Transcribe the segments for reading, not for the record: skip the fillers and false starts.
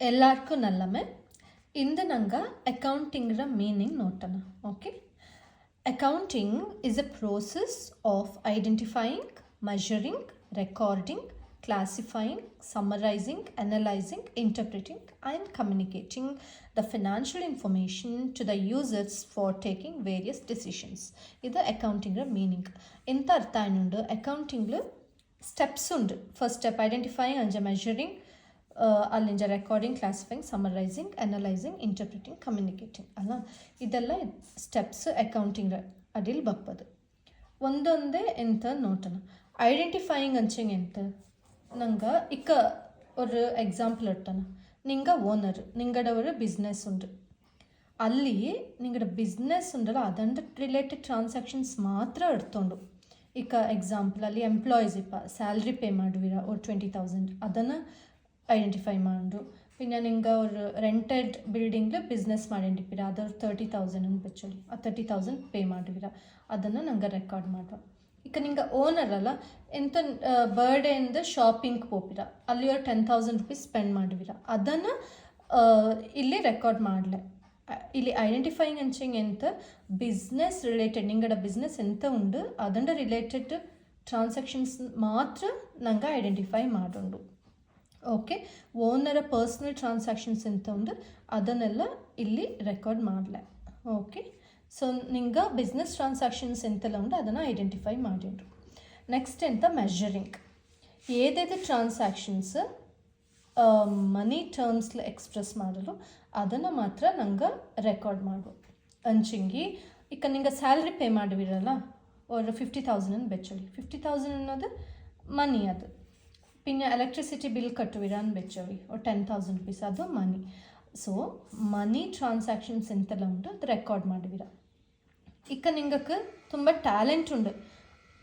ಎಲ್ಲರಿಗೂ ನಲ್ಲಮೆ ಇಂದು ನಂಗೆ ಅಕೌಂಟಿಂಗ್ರ ಮೀನಿಂಗ್ ನೋಟನ. Okay, accounting is a process of identifying, measuring, recording, classifying, summarizing, analyzing, interpreting and communicating the financial information to the users for taking various decisions. ಇದು ಅಕೌಂಟಿಂಗ್ರ meaning. ಎಂತ ಅರ್ಥ ಆಯ್ನುಂಡು ಅಕೌಂಟಿಂಗ್ಲು ಸ್ಟೆಪ್ಸ್ ಉಂಡು. ಫಸ್ಟ್ ಸ್ಟೆಪ್ ಐಡೆಂಟಿಫೈಯಿಂಗ್ ಅಂಜ measuring, ಅಲ್ಲಿಂಜ recording, classifying, summarising, analysing, interpreting, communicating ಅಲ್ಲ, ಇದೆಲ್ಲ ಸ್ಟೆಪ್ಸ್ ಅಕೌಂಟಿಂಗ್ ಅಡಿಲ್ ಬಪ್ಪದು. ಒಂದೊಂದೇ ಎಂತ ನೋಟನ. ಐಡೆಂಟಿಫೈಯಿಂಗ್ ಅಂಚೆಂಗೆ ಎಂತ ನಂಗೆ ಇಕ್ಕ ஒரு ಎಕ್ಸಾಂಪಲ್ ಇಟ್ಟನ. ನಿಂಗ ಓನರ್, ನಿಂಗಡ ஒரு ಬಿಸ್ನೆಸ್ ಉಂಡು. ಅಲ್ಲಿ ನಿಂಗಡ ಬಿಸ್ನೆಸ್ ಉಂಡಲ್ಲ ಅದಂಡ ರಿಲೇಟೆಡ್ ಟ್ರಾನ್ಸಾಕ್ಷನ್ಸ್ ಮಾತ್ರ ಎಡ್ತೊಂಡು. ಇಕ್ಕ ಎಕ್ಸಾಂಪಲ್ ಅಲ್ಲಿ ಎಂಪ್ಲಾಯೀಸ್ ಇಪ್ಪ ಸ್ಯಾಲ್ರಿ ಪೇ ಮಾಡುವಿರ ஒரு 20,000 ಅದನ್ನು ಐಡೆಂಟಿಫೈ ಮಾಡು. പിന്നെ ನಿಂಗೆ ஒரு ರೆಂಟೆಡ್ ಬಿಲ್ಡಿಂಗ್ಲು ಬಿಸ್ನೆಸ್ ಮಾಡಿಂಡಿಪ್ಪಿರ ಅದರ 30,000 ಅಂತ ಬೆಚ್ಚಲಿ, ಆ 30,000 ಪೇ ಮಾಡುವಿರ ಅದನ್ನು ನಂಗೆ ರೆಕಾರ್ಡ್ ಮಾಡುವ. ಈಗ ನಿಂಗೆ ಓನರ್ ಅಲ್ಲ, ಎಂತ ಬರ್ಡೇಯಿಂದ ಶಾಪಿಂಗ್ ಹೋಪಿರ ಅಲ್ಲಿ ஒரு 10,000 ರುಪೀಸ್ ಸ್ಪೆಂಡ್ ಮಾಡುವಿರ ಅದನ್ನು ಇಲ್ಲಿ ರೆಕಾರ್ಡ್ ಮಾಡಲೆ. ಇಲ್ಲಿ ಐಡೆಂಟಿಫೈಯಿಂಗ್ ಅಂಚಿಂಗ್ ಎಂತ ಬಿಸ್ನೆಸ್ ರಿಲೇಟೆಡ್ ನಿಂಗಡ ಬಿಸ್ನೆಸ್ ಎಂತ ಉಂಡು ಅದಂಡ ರಿಲೇಟೆಡ್ ಟ್ರಾನ್ಸಾಕ್ಷನ್ಸ್ ಮಾತ್ರ ನಂಗೆ ಐಡೆಂಟಿಫೈ ಮಾಡುಂಡು. ಓಕೆ, ಓನರ ಪರ್ಸ್ನಲ್ ಟ್ರಾನ್ಸಾಕ್ಷನ್ಸ್ ಎಂತ ಉಂಡು ಅದನ್ನೆಲ್ಲ ಇಲ್ಲಿ ರೆಕಾರ್ಡ್ ಮಾಡಲೆ. ಓಕೆ, ಸೊ ನಿಂಗೆ ಬಿಸ್ನೆಸ್ ಟ್ರಾನ್ಸಾಕ್ಷನ್ಸ್ ಎಂತೆಲ್ಲ ಉಂಡು ಅದನ್ನು ಐಡೆಂಟಿಫೈ ಮಾಡಿಂಡ್ರು. ನೆಕ್ಸ್ಟ್ ಎಂತ ಮೆಜರಿಂಗ್. ಏದೇದು ಟ್ರಾನ್ಸಾಕ್ಷನ್ಸ್ ಮನಿ ಟರ್ಮ್ಸ್ಲಿ ಎಕ್ಸ್ಪ್ರೆಸ್ ಮಾಡಲು ಅದನ್ನು ಮಾತ್ರ ನಂಗೆ ರೆಕಾರ್ಡ್ ಮಾಡು ಅಂಚಿಂಗಿ. ಈಗ ನಿಂಗೆ ಸ್ಯಾಲ್ರಿ ಪೇ ಮಾಡುವಿರಲ್ಲ ஒரு 50,000 ಬೆಚ್ಚಲಿ, 50,000 ಅನ್ನೋದು ಮನಿ ಅದು. പിന്നെ ಎಲೆಕ್ಟ್ರಿಸಿಟಿ ಬಿಲ್ ಕಟ್ಟುವಿರಾನ್ ಬೆಚ್ಚವಿ ஒரு 10,000 ರುಪೀಸ್ ಅದು ಮನಿ. ಸೊ ಮನಿ ಟ್ರಾನ್ಸಾಕ್ಷನ್ಸ್ ಎಂತೆಲ್ಲ ಉಂಟು ಅದು ರೆಕಾರ್ಡ್ ಮಾಡುವಿರ. ಈಗ ನಿಂಗಕ್ಕೆ ತುಂಬ ಟ್ಯಾಲೆಂಟ್ ಉಂಡು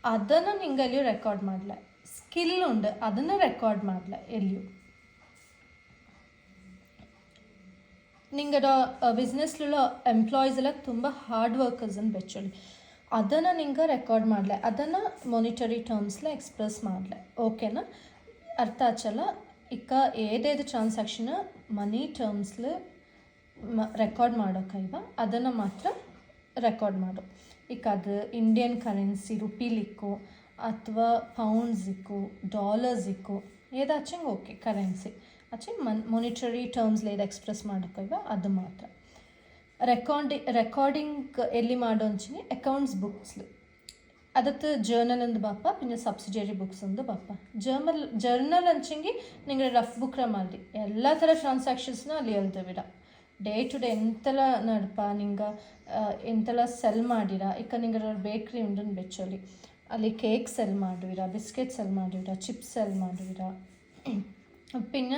ಅದನ್ನು ನಿಂಗೆ ಎಲ್ಲಿಯೂ ರೆಕಾರ್ಡ್ ಮಾಡಲ. ಸ್ಕಿಲ್ ಉಂಡು ಅದನ್ನು ರೆಕಾರ್ಡ್ ಮಾಡಲ ಎಲ್ಲಿಯೂ. ನಿಂಗಡ ಬಿಸ್ನೆಸ್ലുള്ള ಎಂಪ್ಲಾಯೀಸ್ ಎಲ್ಲ ತುಂಬ ಹಾರ್ಡ್ ವರ್ಕರ್ಸ್ ಅಂತ ಬೆಚ್ಚಲಿ ಅದನ್ನು ನಿಂಗೆ ರೆಕಾರ್ಡ್ ಮಾಡಲೆ, ಅದನ್ನು ಮಾನಿಟರಿ ಟರ್ಮ್ಸ್ಲೆ ಎಕ್ಸ್ಪ್ರೆಸ್ ಮಾಡಲೆ. ಓಕೆನಾ, ಅರ್ಥ ಆಚಲ್ಲ. ಇಕ್ಕ ಏದೇದು ಟ್ರಾನ್ಸಾಕ್ಷನ್ ಮನಿ ಟರ್ಮ್ಸ್ಲು ರೆಕಾರ್ಡ್ ಮಾಡೋಕ್ಕಲ್ವ ಅದನ್ನು ಮಾತ್ರ ರೆಕಾರ್ಡ್ ಮಾಡು. ಇಕ್ಕ ಅದು ಇಂಡಿಯನ್ ಕರೆನ್ಸಿ ರುಪೀಲಿಕ್ಕೋ ಅಥವಾ ಪೌಂಡ್ಸ್ ಇಕ್ಕೋ ಡಾಲರ್ಸ್ ಇಕ್ಕೋ ಏದಾಚಂಗೆ ಓಕೆ ಕರೆನ್ಸಿ ಆಚೆ ಮಾನಿಟರಿ ಟರ್ಮ್ಸ್ಲಿ ಏದು ಎಕ್ಸ್ಪ್ರೆಸ್ ಮಾಡೋಕ್ಕಲ್ವ ಅದು ಮಾತ್ರ. ರೆಕಾರ್ಡಿಂಗ್ ಎಲ್ಲಿ ಮಾಡೋಂಚಿನಿ ಅಕೌಂಟ್ಸ್ ಬುಕ್ಸ್ಲು ಅದತ್ತು ಜರ್ನಲ್ ಅಂದು ಬಾಪ, പിന്നെ ಸಬ್ಸಿಡಿಯರಿ ಬುಕ್ಸ್ ಅಂದು ಬಾಪ. ಜರ್ನಲ್ ಅಂಚಂಗಿ ನಿಂಗೆ ರಫ್ ಬುಕ್ರ ಮಾಡಿ ಎಲ್ಲ ಥರ ಟ್ರಾನ್ಸಾಕ್ಷನ್ಸ್ನ ಅಲ್ಲಿ ಎಳ್ದವಿರ. ಡೇ ಟು ಡೇ ಎಂತೆಲ್ಲ ನಡಪ ನಿಂಗೆ ಎಂತೆಲ್ಲ ಸೆಲ್ ಮಾಡಿರ. ಈಗ ನಿಂಗೆ ಬೇಕ್ರಿ ಉಂಡನ್ ಬೆಚ್ಚಲಿ ಅಲ್ಲಿ ಕೇಕ್ ಸೆಲ್ ಮಾಡುವಿರ, ಬಿಸ್ಕೆಟ್ ಸೆಲ್ ಮಾಡುವಿರ, ಚಿಪ್ಸ್ ಸೆಲ್ ಮಾಡುವಿರ, പിന്നെ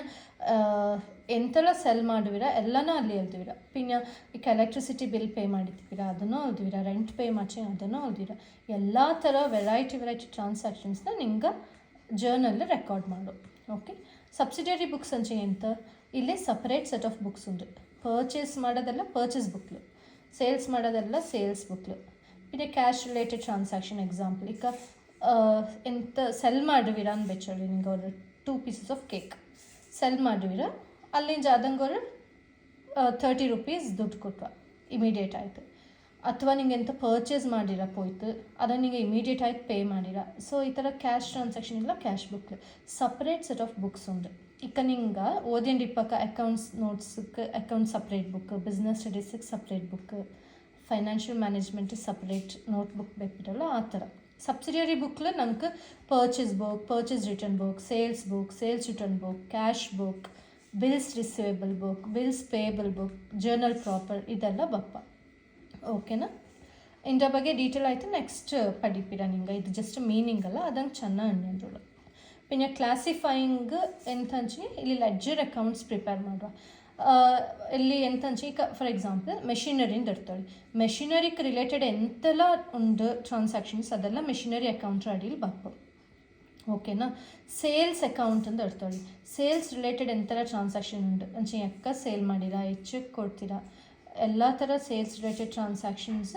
ಎಂತೆಲ್ಲ ಸೆಲ್ ಮಾಡುವಿರ ಎಲ್ಲನೂ ಅಲ್ಲಿ ಎಳ್ದಿವಿರ. പിന്നെ ಈಗ ಎಲೆಕ್ಟ್ರಿಸಿಟಿ ಬಿಲ್ ಪೇ ಮಾಡಿದ್ದೀವಿರ ಅದನ್ನು ಅಳ್ದಿವಿರ, ರೆಂಟ್ ಪೇ ಮಾಡ್ಸಿ ಅದನ್ನು ಅಳ್ದಿರ. ಎಲ್ಲ ಥರ ವೆರೈಟಿ ಟ್ರಾನ್ಸಾಕ್ಷನ್ಸ್ನ ನಿಂಗೆ ಜರ್ನಲ್ಲಿ ರೆಕಾರ್ಡ್ ಮಾಡು. ಓಕೆ, ಸಬ್ಸಿಡಿಯರಿ ಬುಕ್ಸ್ ಅಂಚೆ ಎಂತ ಇಲ್ಲಿ ಸಪ್ರೇಟ್ ಸೆಟ್ ಆಫ್ ಬುಕ್ಸ್ ಉಂಟು. ಪರ್ಚೇಸ್ ಮಾಡೋದೆಲ್ಲ ಪರ್ಚೇಸ್ ಬುಕ್ಲು, ಸೇಲ್ಸ್ ಮಾಡೋದೆಲ್ಲ ಸೇಲ್ಸ್ ಬುಕ್ಲು. പിന്നെ ಕ್ಯಾಶ್ ರಿಲೇಟೆಡ್ ಟ್ರಾನ್ಸಾಕ್ಷನ್ ಎಕ್ಸಾಂಪಲ್ ಈಗ ಎಂತ ಸೆಲ್ ಮಾಡುವಿರ ಅಂತ ಬೆಚ್ಚಳಿ ನಿಂಗೆ ಅವರು 2 pieces ಆಫ್ ಕೇಕ್ ಸೆಲ್ ಮಾಡುವಿರ ಅಲ್ಲಿಂದ ಅದಂಗೆ ಅವರು 30 ರುಪೀಸ್ ದುಡ್ಡು ಕೊಟ್ಟ ಇಮಿಡಿಯೇಟ್ ಆಯಿತು. ಅಥವಾ ನಿಂಗೆ ಎಂತ ಪರ್ಚೇಸ್ ಮಾಡಿರ ಪೋಯ್ತು ಅದನ್ನು ನಿಂಗೆ ಇಮಿಡಿಯೇಟ್ ಆಯ್ತು ಪೇ ಮಾಡಿರ. ಸೊ ಈ ಥರ ಕ್ಯಾಶ್ ಟ್ರಾನ್ಸಾಕ್ಷನ್ ಇಲ್ಲ cash book separate set of books ಉಂಡು. ಈಗ ನಿಂಗೆ ಓದಿನ ಇಪ್ಪಕ್ಕ ಅಕೌಂಟ್ಸ್ ನೋಟ್ಸ್ಗೆ ಅಕೌಂಟ್ ಸಪ್ರೇಟ್ ಬುಕ್, ಬಿಸ್ನೆಸ್ ಸ್ಟಡೀಸಿಗೆ ಸಪ್ರೇಟ್ ಬುಕ್, ಫೈನಾನ್ಷಿಯಲ್ ಮ್ಯಾನೇಜ್ಮೆಂಟಿಗೆ ಸಪ್ರೇಟ್ ನೋಟ್ ಬುಕ್ ಬೇಕಿರಲ್ಲ ಆ ಥರ. ಸಬ್ಸಿಡಿಯರಿ ಬುಕ್ಲು ನಮ್ಗೆ purchase book, purchase return book, sales return book, cash book, bills receivable book, bills payable book, journal proper ಇದೆಲ್ಲ ಬಪ್ಪ. ಓಕೆನಾ, ಇದರ ಬಗ್ಗೆ ಡೀಟೇಲ್ ಆಯಿತು ನೆಕ್ಸ್ಟ್ ಪಡಿಪಿರ ನಿಂಗೆ. ಇದು ಜಸ್ಟ್ ಮೀನಿಂಗ್ ಅಲ್ಲ ಅದಂಗೆ ಚೆನ್ನಾಗಿ ಅನ್ನೋದು. പിന്നെ ಕ್ಲಾಸಿಫೈಯಿಂಗ್ ಎಂತಂಚಿ ಇಲ್ಲಿ ಲೆಡ್ಜರ್ ಅಕೌಂಟ್ಸ್ ಪ್ರಿಪೇರ್ ಮಾಡುವ. ಇಲ್ಲಿ ಎಂತಂಚಿ ಈಗ ಫಾರ್ ಎಕ್ಸಾಂಪಲ್ ಮೆಷಿನರಿಯಿಂದ ಇರ್ತವೆ. ಮೆಷಿನರಿಗೆ ರಿಲೇಟೆಡ್ ಎಂತೆಲ್ಲ ಉಂಡು ಟ್ರಾನ್ಸಾಕ್ಷನ್ಸ್ ಅದೆಲ್ಲ ಮೆಷಿನರಿ ಅಕೌಂಟ್ ಅಡಿಯಲ್ಲಿ ಬಪ್ಪ. ಓಕೆನಾ, ಸೇಲ್ಸ್ ಅಕೌಂಟ್ ಅಂತ ಇರ್ತವೆ. ಸೇಲ್ಸ್ ರಿಲೇಟೆಡ್ ಎಂತೆಲ್ಲ ಟ್ರಾನ್ಸಾಕ್ಷನ್ ಉಂಡು ಅಂಚೆ ಎಕ್ಕ ಸೇಲ್ ಮಾಡಿರ, ಹೆಚ್ಚಕ್ಕೆ ಕೊಡ್ತೀರಾ, ಎಲ್ಲ ಥರ sales related transactions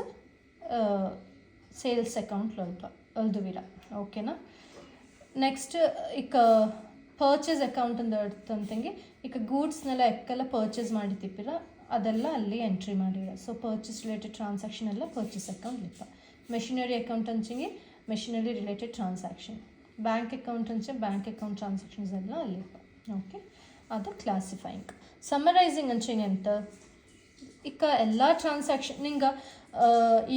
sales account ಅಳ್ದುವಿರ. ಓಕೆನಾ, ನೆಕ್ಸ್ಟ್ ಈಗ ಪರ್ಚೇಸ್ ಅಕೌಂಟ್ ಅಂತ ಅರ್ಥಂತಂಗೆ ಈಗ ಗೂಡ್ಸ್ನೆಲ್ಲ ಎಕ್ಕೆಲ್ಲ ಪರ್ಚೇಸ್ ಮಾಡಿ ತಿಪ್ಪಿರ ಅದೆಲ್ಲ ಅಲ್ಲಿ ಎಂಟ್ರಿ ಮಾಡಿರ. ಸೊ ಪರ್ಚೇಸ್ ರಿಲೇಟೆಡ್ ಟ್ರಾನ್ಸಾಕ್ಷನ್ ಎಲ್ಲ ಪರ್ಚೇಸ್ ಅಕೌಂಟ್ ಲಿಪ್ಪ. ಮೆಷಿನರಿ ಅಕೌಂಟ್ ಅಂಚಿಗೆ machinery related transaction. Bank account ಅಂಚೆ ಬ್ಯಾಂಕ್ ಅಕೌಂಟ್ ಟ್ರಾನ್ಸಾಕ್ಷನ್ಸ್ ಎಲ್ಲ ಅಲ್ಲಿಪ್ಪ. ಓಕೆ, ಅದು ಕ್ಲಾಸಿಫೈಯಿಂಗ್. ಸಮ್ಮರೈಸಿಂಗ್ ಅಂಚಿಗೆ ಎಂತ ಇಕ್ಕ ಎಲ್ಲ ಟ್ರಾನ್ಸಾಕ್ಷನ್ ನಿಂಗೆ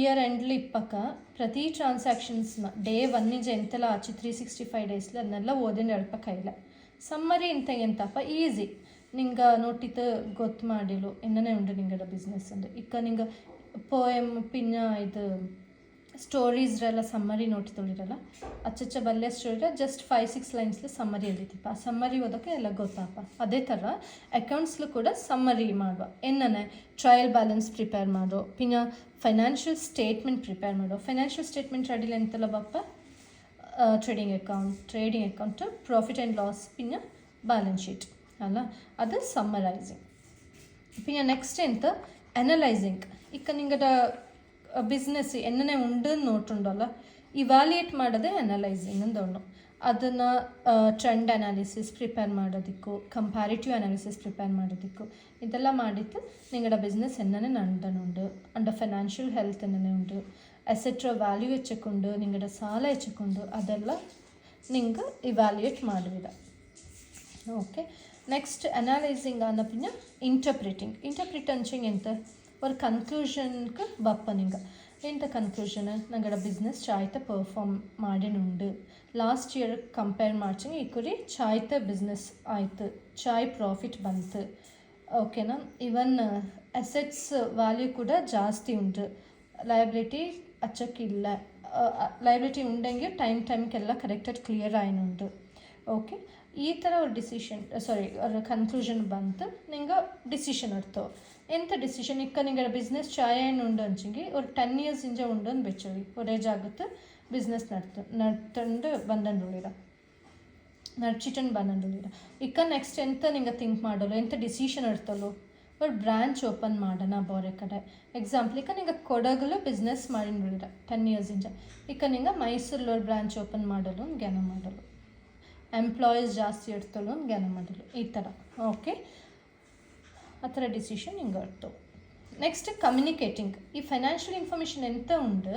ಇಯರ್ ಎಂಡ್ಲಿ ಇಪ್ಪಕ್ಕ ಪ್ರತಿ ಟ್ರಾನ್ಸಾಕ್ಷನ್ಸ್ನ ಡೇ ಒನ್ನಿಗೆ ಎಂತೆಲ್ಲ ಆಚೆ 365 ಡೇಸ್ಲಿ ಅದನ್ನೆಲ್ಲ ಓದಿನ ಎಳ್ಪ ಕೈಲ. ಸಮ್ಮರಿ ಇಂತ ಎಂತಪ್ಪ ಈಸಿ ನಿಂಗೆ ನೋಟಿತ್ತು ಗೊತ್ತು ಮಾಡಿಲು ಇನ್ನೇ ಉಂಡು ನಿಂಗಡ ಬಿಸ್ನೆಸ್ ಅಂದು. ಇಕ್ಕ ನಿಂಗೆ ಪೋಯಮ್ ಪಿನ್ನ ಇದು ಸ್ಟೋರೀಸ್ರೆಲ್ಲ ಸಮ್ಮರಿ ನೋಟಿ ತೊಳಿರಲ್ಲ ಅಚ್ಚಚ್ಚ ಬಲ್ಲೆ ಸ್ಟೋರಿ ಜಸ್ಟ್ 5-6 ಲೈನ್ಸ್ಲಿ ಸಮ್ಮರಿ ಎಲ್ಲಿತಿಪ್ಪ. ಆ ಸಮ್ಮರಿ ಓದೋಕ್ಕೆ ಎಲ್ಲ ಗೊತ್ತಪ್ಪ. ಅದೇ ಥರ ಅಕೌಂಟ್ಸ್ಲು ಕೂಡ ಸಮ್ಮರಿ ಮಾಡುವ. ಏನನ್ನೇ ಟ್ರಯಲ್ ಬ್ಯಾಲೆನ್ಸ್ ಪ್ರಿಪೇರ್ ಮಾಡೋ, ಪಿನ್ನ ಫೈನಾನ್ಷಿಯಲ್ ಸ್ಟೇಟ್ಮೆಂಟ್ ಪ್ರಿಪೇರ್ ಮಾಡೋ. ಫೈನಾನ್ಷಿಯಲ್ ಸ್ಟೇಟ್ಮೆಂಟ್ ರೆಡಿಲ್ಲ ಎಂತಲ್ಲ ಬಪ್ಪ trading account, profit and loss, ಪಿನ್ನ ಬ್ಯಾಲೆನ್ಸ್ ಶೀಟ್ ಅಲ್ಲ, ಅದು ಸಮ್ಮರೈಸಿಂಗ್. ಪಿನ್ನ ನೆಕ್ಸ್ಟ್ ಎಂತ ಅನಲೈಸಿಂಗ್. ಇಕ್ಕ ನಿಂಗಡ ಬಿಸ್ನೆಸ್ ಎನ್ನೇ ಉಂಡು ನೋಟುಂಡಲ್ಲ ಇವ್ಯಾಲ್ಯೂಯೇಟ್ ಮಾಡೋದೇ ಅನಲೈಸಿಂಗ್ ಅಂದವನು. ಅದನ್ನು ಟ್ರೆಂಡ್ ಅನಾಲಿಸಿಸ್ ಪ್ರಿಪೇರ್ ಮಾಡೋದಕ್ಕೂ ಕಂಪ್ಯಾರಿಟಿವ್ ಅನಾಲಿಸಿಸ್ ಪ್ರಿಪೇರ್ ಮಾಡೋದಕ್ಕೂ ಇದೆಲ್ಲ ಮಾಡಿತ್ತು ನಿಂಗಡ ಬಿಸ್ನೆಸ್ ಎನ್ನೇ ನಂಡನುಂಡು. ಅಂಡ ಫೈನಾನ್ಷಿಯಲ್ ಹೆಲ್ತ್ ಎನ್ನೇ ಉಂಡು, ಅಸೆಟ್ರ ವ್ಯಾಲ್ಯೂ ಹೆಚ್ಚಕೊಂಡು ನಿಂಗಡ ಸಾಲ ಹೆಚ್ಚಕೊಂಡು ಅದೆಲ್ಲ ನಿಂಗೆ ಇವ್ಯಾಲ್ಯೂಯೇಟ್ ಮಾಡುವಿದ. ಓಕೆ, ನೆಕ್ಸ್ಟ್ ಅನಾಲೈಸಿಂಗ್ ಆನ ಪಿನ್ನ ಇಂಟರ್ಪ್ರಿಟ್ ಅಂಚಿಂಗ್ ಎಂತ ஒரு கன்க்ளூஷனுக்கு பப்ப நீங்கள் ಎಂತ ಕನ್ಕ್ಲೂಷನ್ ನಂಗಡ ಬಿಸ್ನೆಸ್ ಚಾಯ್ತ ಪರ್ಫಾರ್ಮ್ ಮಾಡಿನುಂಡು. ಲಾಸ್ಟ್ ಇಯರ್ ಕಂಪೇರ್ ಮಾಡ್ಚಂಗೆ ಈ ಕುರಿ ಚಾಯ್ತ ಬಿಸ್ನೆಸ್ ಆಯ್ತು, ಚಾಯ್ ಪ್ರಾಫಿಟ್ ಬಂತು. ಓಕೆನಾ, ಇವನ್ ಅಸೆಟ್ಸ್ ವ್ಯಾಲ್ಯೂ ಕೂಡ ಜಾಸ್ತಿ ಉಂಟು, ಲಯಬಿಲಿಟಿ ಅಚ್ಚಕ್ಕಿಲ್ಲ, ಲಯಬಿಲಿಟಿ ಉಂಡೆಂಗೆ ಟೈಮ್ಗೆಲ್ಲ ಕರೆಕ್ಟಾಗಿ ಕ್ಲಿಯರ್ ಆಯ್ನುಂಡು. ಓಕೆ, ಈ ಥರ ஒரு ಡಿಸಿಷನ್ ஒரு ಕನ್ಕ್ಲೂಷನ್ ಬಂತು ನಿಂಗೆ ಡಿಸಿಷನ್ ಇರ್ತವೆ. ಎಂತ ಡಿಸಿಷನ್ ಇಕ್ಕ ನಿಂಗಡ ಬಿಸ್ನೆಸ್ ಚಾಯನ್ ಉಂಡು ಅಂಚಿಂಗೆ ஒரு 10 years ಇಂಜ ಉಂಡು ಅಂದು ಬೆಚ್ಚಳಿ ಒರೇ ಜಾಗತ್ತು ಬಿಸ್ನೆಸ್ ನಡ್ತಂಡು ಬಂದಂಡುಳಿರ ನಡ್ಚಿಟಂಡು ಬಂದಂಡುಳಿರ. ಇಕ್ಕ ನೆಕ್ಸ್ಟ್ ಎಂತ ನಿಂಗೆ ಥಿಂಕ್ ಮಾಡಲು ಎಂತ ಡಿಸಿಷನ್ ಇರ್ತಲ್ಲೋ ஒரு ಬ್ರಾಂಚ್ ಓಪನ್ ಮಾಡೋಣ ಬೇರೆ ಕಡೆ. ಎಕ್ಸಾಂಪಲ್ ಇಕ್ಕ ನಿಂಗೆ ಕೊಡಗಲು ಬಿಸ್ನೆಸ್ ಮಾಡಿಂಡುಳಿರ 10 years ಇಂಜ ಇಕ್ಕ ನಿಂಗೆ ಮೈಸೂರಲ್ಲಿ ஒரு ಬ್ರಾಂಚ್ ಓಪನ್ ಮಾಡಲು ಜ್ಞಾನ ಮಾಡಲು, ಎಂಪ್ಲಾಯೀಸ್ ಜಾಸ್ತಿ ಇರ್ತಲ್ಲೋ ಜ್ಞಾನ ಮಾಡಲು, ಈ ಥರ. ಓಕೆ, ಆ ಥರ ಡಿಸಿಷನ್ ಹಿಂಗೆ ಇರ್ತವೆ. Next communicating. ಈ ಫೈನಾನ್ಷಿಯಲ್ ಇನ್ಫಾರ್ಮೇಷನ್ ಎಂತ ಉಂಡು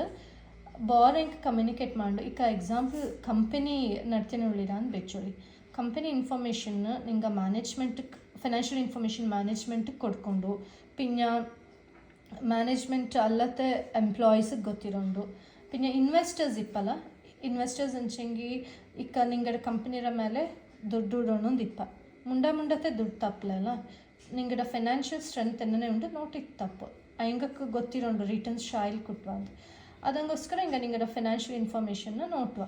ಬಾರಿಂಗ್ ಕಮ್ಯುನಿಕೇಟ್ ಮಾಡು. ಈಗ ಎಕ್ಸಾಂಪಲ್ ಕಂಪನಿ ನಡ್ತೇನೆ ಉಳಿರ ಅಂತ ಬೆಚ್ಚೋಳಿ ಕಂಪನಿ ಇನ್ಫಾರ್ಮೇಷನ್ ನಿಂಗೆ ಮ್ಯಾನೇಜ್ಮೆಂಟಿಗೆ ಫೈನಾನ್ಷಿಯಲ್ ಇನ್ಫಾರ್ಮೇಷನ್ ಮ್ಯಾನೇಜ್ಮೆಂಟಿಗೆ ಕೊಡ್ಕೊಂಡು ಪಿನ್ನ ಮ್ಯಾನೇಜ್ಮೆಂಟ್ ಅಲ್ಲತ್ತೆ ಎಂಪ್ಲಾಯೀಸಿಗೆ ಗೊತ್ತಿರೋಂಡು ಪಿನ್ನ ಇನ್ವೆಸ್ಟರ್ಸ್ ಇಪ್ಪಲ್ಲ ಇನ್ವೆಸ್ಟರ್ಸ್ ಅಂಚಂಗಿ ಇಕ್ಕ ನಿಂಗಡ ಕಂಪನಿರ ಮೇಲೆ ದುಡ್ಡು ಇಡೋಣೊಂದು ಇಪ್ಪ ಮುಂಡತೆ ದುಡ್ಡು ತಪ್ಪಲಲ್ಲ ನಿಂಗಡ ಫೈನಾನ್ಷಿಯಲ್ ಸ್ಟ್ರೆಂತ್ ಎನ್ನೇ ಉಂಡು ನೋಟಿಗೆ ತಪ್ಪು ಅಯ್ಯಂಗಕ್ಕೆ ಗೊತ್ತಿರೋಂಡು ರಿಟರ್ನ್ಸ್ ಶಾಯಿಲ್ ಕೊಟ್ವಾ ಅಂತ ಅದಂಗೋಸ್ಕರ ಹಿಂಗೆ ನಿಂಗಡ ಫೈನಾನ್ಷಿಯಲ್ ಇನ್ಫಾರ್ಮೇಷನ್ನ ನೋಟ್ವಾ.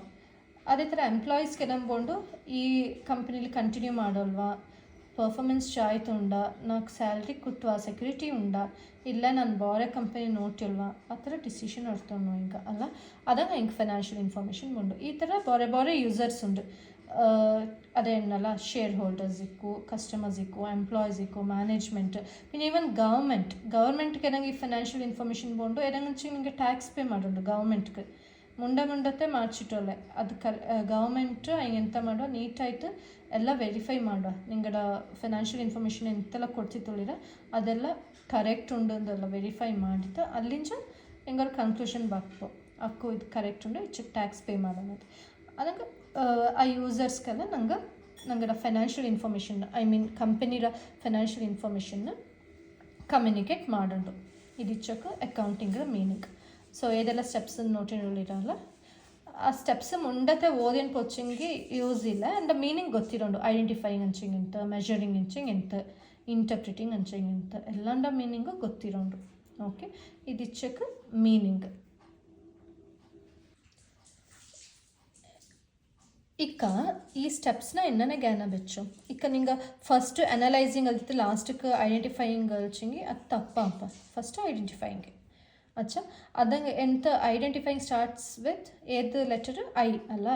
ಅದೇ ಥರ ಎಂಪ್ಲಾಯೀಸ್ಗೆ ನಂಬೋದು ಈ ಕಂಪ್ನಿಲಿ ಕಂಟಿನ್ಯೂ ಮಾಡೋಲ್ವಾ, ಪರ್ಫಾರ್ಮೆನ್ಸ್ ಚಾಯ್ತು ಉಂಡ, నాకు ಸ್ಯಾಲ್ರಿ ಕೊಟ್ವಾ, ಸೆಕ್ಯೂರಿಟಿ ಉಂಡ, ಇಲ್ಲ ನಾನು ಬೇರೆ ಕಂಪನಿ ನೋಟಿಲ್ವಾ, ಆ ಥರ ಡಿಸಿಷನ್ ಇರ್ತವೆ ಹಿಂಗೆ ಅಲ್ಲ. ಅದಂಗೆ ಹಿಂಗೆ ಫೈನಾನ್ಷಿಯಲ್ ಇನ್ಫಾರ್ಮೇಷನ್ ಬಂದು ಈ ಥರ ಬೇರೆ ಯೂಸರ್ಸ್ ಉಂಡು. ಅದೇನಲ್ಲ ಶೇರ್ ಹೋಲ್ಡರ್ಸಿಕ್ಕು, ಕಸ್ಟಮರ್ಸಿಕ್ಕು, ಎಂಪ್ಲಾಯೀಸಿಕ್ಕು, ಮ್ಯಾನೇಜ್ಮೆಂಟ್, പിന്നെ ಈವನ್ ಗೌರ್ಮೆಂಟ್ಗೆ ಏನಾಗ ಈ ಫೈನಾನ್ಷಿಯಲ್ ಇನ್ಫಾರ್ಮೇಷನ್ ಬೋದು ಏನಾಗಂಚಿ ನಿಮಗೆ ಟ್ಯಾಕ್ಸ್ ಪೇ ಮಾಡೋದು ಗೌರ್ಮೆಂಟ್ಗೆ ಮುಂಡತೆ ಮಾಡ್ಚಿಟ್ಟೋಲೆ ಅದು ಗೌರ್ಮೆಂಟ್ ಹಿಂಗೆ ಎಂತ ಮಾಡುವ ನೀಟಾಯ್ತು ಎಲ್ಲ ವೆರಿಫೈ ಮಾಡುವ ನಿಂಗಡ ಫೈನಾನ್ಷಿಯಲ್ ಇನ್ಫಾರ್ಮೇಷನ್ ಎಂತೆಲ್ಲ ಕೊಡ್ತಿತ್ತೊಳಿರ ಅದೆಲ್ಲ ಕರೆಕ್ಟ್ ಉಂಡು ಅಂದೆಲ್ಲ ವೆರಿಫೈ ಮಾಡಿತ್ತು ಅಲ್ಲಿಂಚ ಹೆಂಗಾರು ಕನ್ಕ್ಲೂಷನ್ ಬಾಕ್ಕು ಅಕ್ಕು ಇದು ಕರೆಕ್ಟ್ ಉಂಡು ಇಚ್ಚಕ್ಕೆ ಟ್ಯಾಕ್ಸ್ ಪೇ ಮಾಡೋದು. ಅದಂಗೆ ಆ ಯೂಸರ್ಸ್ಗೆಲ್ಲ ನಂಗಡ ಫೈನಾನ್ಷಿಯಲ್ ಇನ್ಫಾರ್ಮೇಷನ್ ಕಂಪನಿರ ಫೈನಾನ್ಷಿಯಲ್ ಇನ್ಫಾರ್ಮೇಷನ್ನ ಕಮ್ಯುನಿಕೇಟ್ ಮಾಡೋದು ಇದಿಚ್ಚಕ್ಕೆ ಅಕೌಂಟಿಂಗ್ರ ಮೀನಿಂಗ್. ಸೊ ಏದೆಲ್ಲ ಸ್ಟೆಪ್ಸ್ ನೋಟಿರಲ್ಲ ಆ ಸ್ಟೆಪ್ಸ್ ಮುಂಡತೆ ಓದಿನ ಪೊಚ್ಚಿಂಗಿ ಯೂಸ್ ಇಲ್ಲ ಅಂಡ್ ಮೀನಿಂಗ್ ಗೊತ್ತಿರೋಂಡು ಐಡೆಂಟಿಫೈಯಿಂಗ್ ಅಂಚಿಂಗ್ ಎಂತ, ಮೆಜರಿಂಗ್ ಅಂಚಿಂಗ್ ಎಂತ, ಇಂಟರ್ಪ್ರಿಟಿಂಗ್ ಅಂಚಿಂಗ್ ಎಂತ ಎಲ್ಲಂಡ ಮೀನಿಂಗು ಗೊತ್ತಿರೋಂಡು. ಓಕೆ, ಇದಿಚ್ಚಕ್ಕೆ ಮೀನಿಂಗ್. ಇಕ್ಕ ಈ ಸ್ಟೆಪ್ಸ್ನ ಎನ್ನನೇ ಜ್ಞಾನ ಬೆಚ್ಚು ಇಕ್ಕ ನಿಂಗೆ ಫಸ್ಟ್ ಅನಲೈಸಿಂಗ್ ಅಲ್ತು ಲಾಸ್ಟಿಗೆ ಐಡೆಂಟಿಫೈಯಿಂಗ್ ಅಲ್ಚಿಂಗಿ ಅದು ತಪ್ಪ ಫಸ್ಟ್ ಐಡೆಂಟಿಫೈಯಿಂಗ್ ಅಚ್ಚಾ ಅದಂಗೆ ಎಂತ ಐಡೆಂಟಿಫೈಯಿಂಗ್ ಸ್ಟಾರ್ಟ್ಸ್ ವಿತ್ ಏದು ಲೆಟರ್ ಐ ಅಲ್ಲ,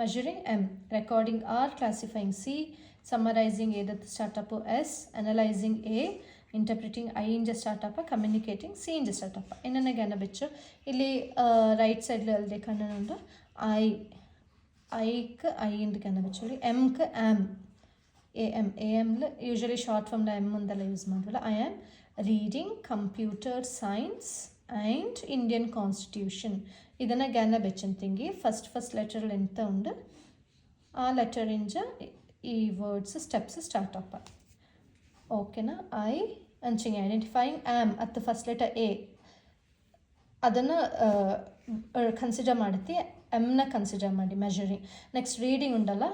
measuring M, recording R, classifying C, summarising ಏದತ್ತು ಸ್ಟಾರ್ಟಪ್ಪು S, analysing A, interpreting I ಇಂಜ ಸ್ಟಾರ್ಟಪ್ಪ, ಕಮ್ಯುನಿಕೇಟಿಂಗ್ ಸಿ ಇಂಜ ಸ್ಟಾರ್ಟಪ್ಪ ಎನ್ನನೇ ಜ್ಞಾನ ಬೆಚ್ಚು. ಇಲ್ಲಿ ರೈಟ್ ಸೈಡ್ಲಿ ಅಲ್ಲದೆ ಕಣ್ಣನುಂಡು ಐ, ಐക്ക് ഐ ഉണ്ട് കണ്ണ വെച്ചോളി, എംക്ക് ആം, AM ಯೂಶಲಿ ಶಾರ್ಟ್ ಫಾರ್ಮ್ನ ಎಮ್ ಮುಂದೆಲ್ಲ ಯೂಸ್ ಮಾಡಲ್ಲ. I am reading computer science and Indian constitution. ಇದನ್ನು ಜ್ಞಾನ ಬೆಚ್ಚಂತಿಂಗಿ ಫಸ್ಟ್ ಲೆಟರ್ ಎಂತ ಉಂಡು ಆ ಲೆಟರ್ ಇಂಜ ಈ ವರ್ಡ್ಸ್ ಸ್ಟೆಪ್ಸ್ ಸ್ಟಾರ್ಟ್ ಅಪ್ಪ. ಓಕೆನಾ? ಐ ಅಂಚಿಂಗ್ ಐಡೆಂಟಿಫೈಯಿಂಗ್ ಆ್ಯಮ್ ಅತ್ ಫಸ್ಟ್ ಲೆಟರ್ ಎ ಅದನ್ನು ಕನ್ಸಿಡರ್ ಮಾಡುತ್ತಿ ಎಮ್ನ ಕನ್ಸಿಡರ್ ಮಾಡಿ ಮೆಜರಿಂಗ್. ನೆಕ್ಸ್ಟ್ ರೀಡಿಂಗ್ ಉಂಡಲ್ಲ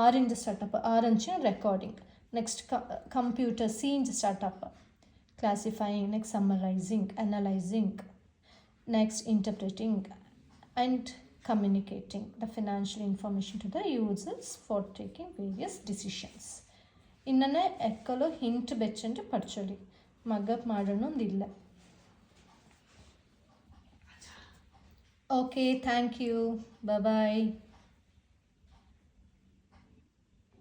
ಆರಿಂಜ ಸ್ಟಾರ್ಟಪ್ ಆರಂಚ ರೆಕಾರ್ಡಿಂಗ್. ನೆಕ್ಸ್ಟ್ ಕಂಪ್ಯೂಟರ್ ಸೀಂಜ್ ಸ್ಟಾರ್ಟಪ್ classifying. Next summarising analysing. Next interpreting and communicating the financial information to the users for taking various decisions. ಇನ್ನನೇ ಎಕ್ಕಲು ಹಿಂಟ್ ಬೆಚ್ಚಂಡು ಪಡ್ಚೊಲಿ ಮಗಪ್ ಮಾಡೋಣೊಂದಿಲ್ಲ. Okay, thank you, bye.